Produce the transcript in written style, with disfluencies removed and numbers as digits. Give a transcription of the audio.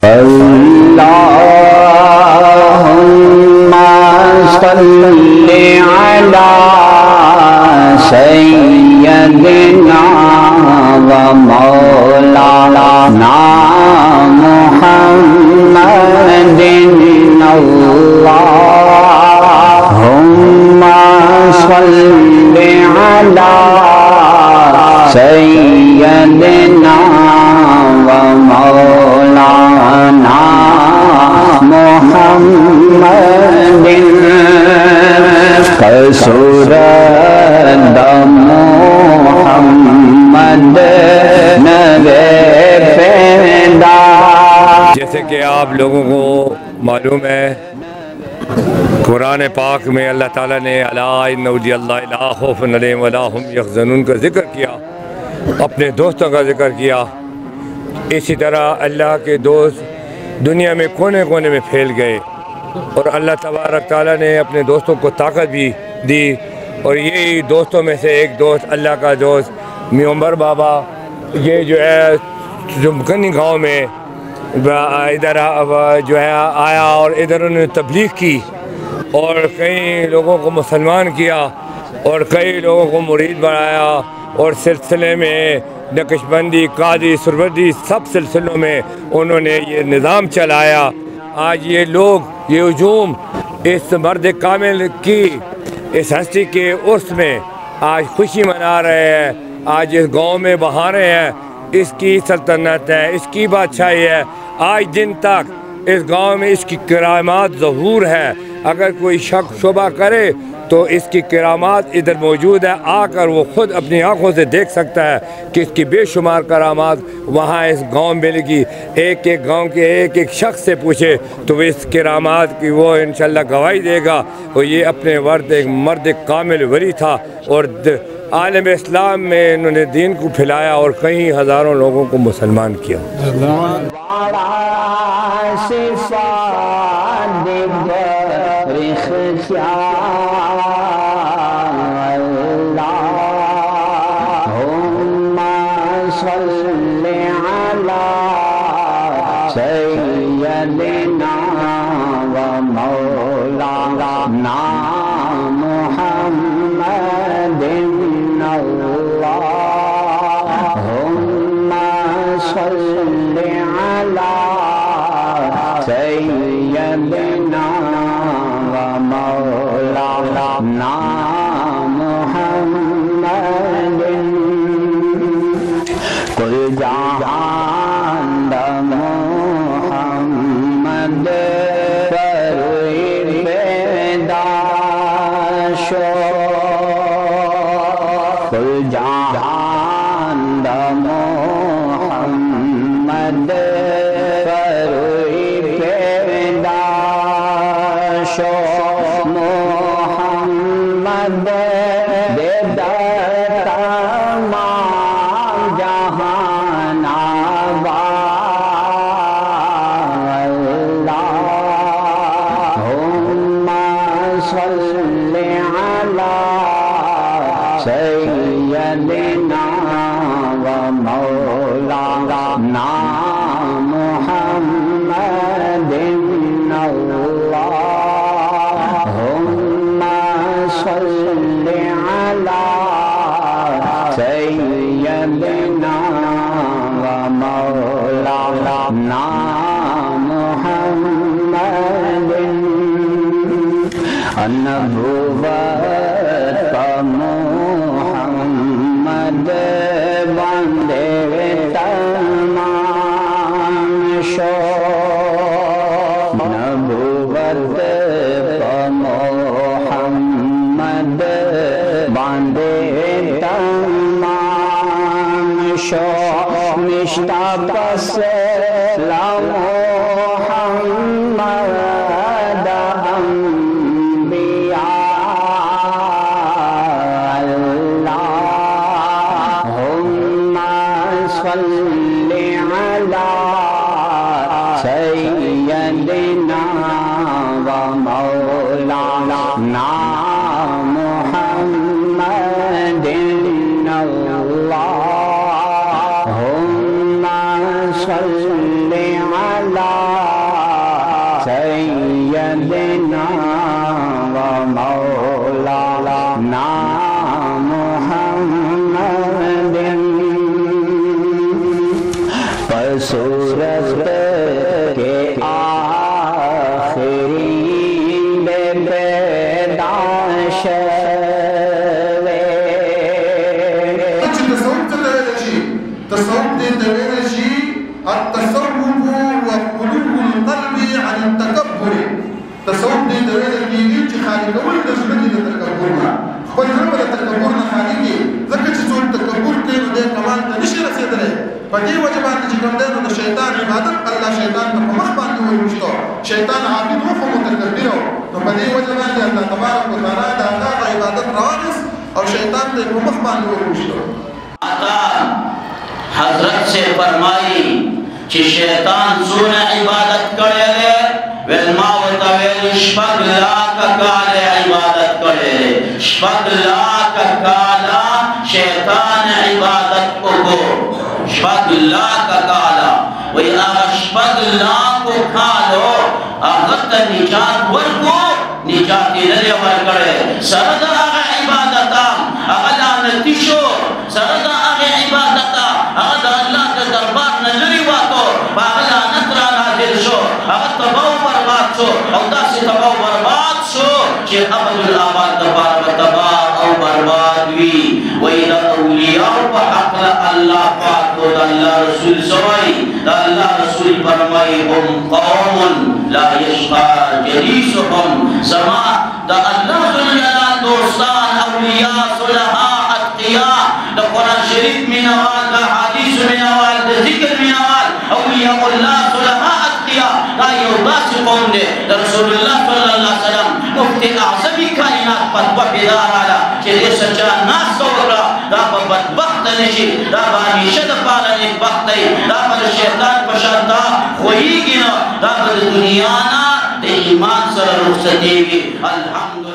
اللهم صل على سيدنا ومولانا محمد اللهم صل على سيدنا ومولانا محمد كسورة محمد نبی پیدا۔ جیسے کہ آپ لوگوں کو معلوم ہے قرآن پاک میں اللہ تعالیٰ نے الا ان اولیاء اللہ لا خوف علیہم ولا هم یحزنون کا ذکر کیا، اپنے دوستوں کا ذکر کیا۔ اسی طرح اللہ کے دوست دنیا میں کونے کونے میں پھیل گئے اور اللہ تبارک تعالیٰ نے اپنے دوستوں کو طاقت بھی دی، اور یہی دوستوں میں سے ایک دوست اللہ کا دوست میعمر بابا، یہ جو ہے جمکنی گاؤں میں ادھر جو ہے آیا اور ادھر انہوں نے تبلیغ کی اور کئی لوگوں کو مسلمان کیا اور کئی لوگوں کو مرید بنایا، اور سلسلے میں نقش بندی، قادری، سروردی سب سلسلوں میں انہوں نے یہ نظام چلایا۔ آج یہ لوگ یہ ہجوم اس مرد کامل کی اس ہستی کے عرس میں آج خوشی منا رہے ہیں، آج اس گاؤں میں بہارے ہیں، اس کی سلطنت ہے، اس کی بادشاہی ہے۔ آج دن تک اس گاؤں میں اس کی کرامات ظہور ہے، اگر کوئی شک شبہ کرے تو اس کی کرامات ادھر موجود ہے، آ کر وہ خود اپنی آنکھوں سے دیکھ سکتا ہے کہ اس کی بے شمار کرامات وہاں اس گاؤں میں لگی۔ ایک ایک گاؤں کے ایک ایک شخص سے پوچھے تو وہ اس کرامات کی وہ انشاءاللہ گواہی دے گا، اور یہ اپنے ایک مرد کامل ولی تھا، اور عالم اسلام میں انہوں نے دین کو پھیلایا اور کئی ہزاروں لوگوں کو مسلمان کیا۔ سيدنا ومولانا محمد اللهم صل على سيدنا ومولانا محمد قل جہان محمد فروئی پیدا شو، قل جہان محمد فروئی پیدا شو، محمد دیدہ تمام جہان اللہم صل علی سیدنا ومولانا محمد اللہم صل علی سیدنا ومولانا محمد النبوت محمد بندے تمام شو، نبوت محمد بندے تمام شو، نشتا بس محمد انبیاء اللہم صل علی سیدنا ومولانا محمد اللہم صل علی عبادت الله شیطان ته په مخ باندې وویشتو شیطان عابد و خو متکبر و نو په دې وجه باندې الله تبارک وتعالی د هغه عبادت راوست او شیطان ته په مخ باندې وویشتو حضرت سے فرمائی کہ شیطان سونا عبادت کرے لے ویلما وطویل شپگ لاکھ کال عبادت کرے لے شپگ لاکھ کالا شیطان عبادت کو شپگ لاکھ کالا وی آغا شپگ لاکھ کالو آغت نجات ورکو نجاتی للے ورکڑے سرد آغا عبادتا آغا لعنتی شو سرد آغا عبادتا آغا اللہ کے دربار نظری واتو آغا لعنت را نازل شو آغا تباو برباد شو او داسی تباو برباد شو چی عبد الآباد دبار بتباو او برباد وی ویدہ اولیاء پا حقل اللہ پاکو دا اللہ رسول سوائی دا اللہ رسول فرمائی ہم قوم لا یشقا جلیسهم سما دا اللہ ذوالجلال دوستان اولیاء صلحاء اتقیاء دا قرآن شریف من اوال دا حدیث من اوال دا ذکر من اوال اولیاء اللہ صلحاء اتقیاء دا یوداس قوم دے دا رسول اللہ صلی اللہ علیہ وسلم مفتی اعظمی کائنات فتوہ بیدار آلا چی دے سچا ناس سورا دا با بدبخت نشی دا با ہمیشہ دا پالا نکبخت دا با شیطان پشانتا خوئی گینا دا با دنیانا دے ایمان سر رخصتی گی الحمد